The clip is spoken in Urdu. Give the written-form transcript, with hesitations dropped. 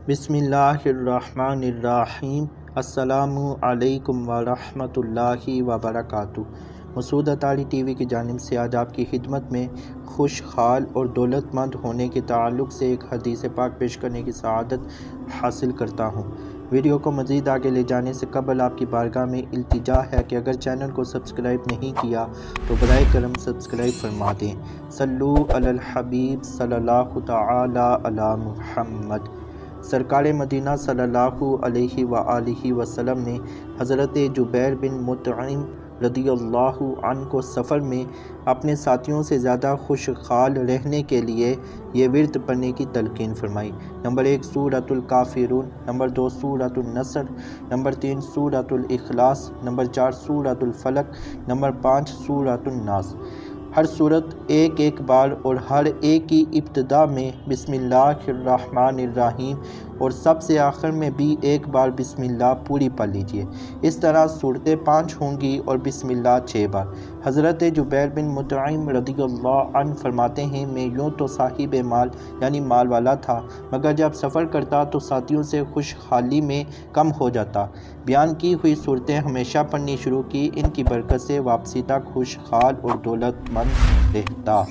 بسم اللہ الرحمن الرحیم۔ السلام علیکم ورحمۃ اللہ وبرکاتہ۔ مسعود اطاری ٹی وی کی جانب سے آج آپ کی خدمت میں خوشحال اور دولت مند ہونے کے تعلق سے ایک حدیث پاک پیش کرنے کی سعادت حاصل کرتا ہوں۔ ویڈیو کو مزید آگے لے جانے سے قبل آپ کی بارگاہ میں التجا ہے کہ اگر چینل کو سبسکرائب نہیں کیا تو برائے کرم سبسکرائب فرما دیں۔ صلو علی الحبیب صلی اللہ تعالی علی محمد۔ سرکار مدینہ صلی اللہ علیہ وآلہ وسلم نے حضرت جبیر بن مطعم رضی اللہ عنہ کو سفر میں اپنے ساتھیوں سے زیادہ خوشحال رہنے کے لیے یہ ورد پڑھنے کی تلقین فرمائی۔ نمبر 1 سورۃ الکافرون، نمبر 2 سورۃ النصر، نمبر 3 سورۃ الاخلاص، نمبر 4 سورۃ الفلق، نمبر 5 سورۃ الناس۔ ہر سورت ایک بار اور ہر ایک کی ابتدا میں بسم اللہ الرحمن الرحیم اور سب سے آخر میں بھی ایک بار بسم اللہ پوری پڑھ لیجئے۔ اس طرح صورتیں 5 ہوں گی اور بسم اللہ 6 بار۔ حضرت جبیر بن مطعم رضی اللہ عنہ فرماتے ہیں، میں یوں تو صاحب مال یعنی مال والا تھا، مگر جب سفر کرتا تو ساتھیوں سے خوشحالی میں کم ہو جاتا۔ بیان کی ہوئی صورتیں ہمیشہ پڑھنی شروع کی، ان کی برکت سے واپسی تک خوشحال اور دولت مند رہتا۔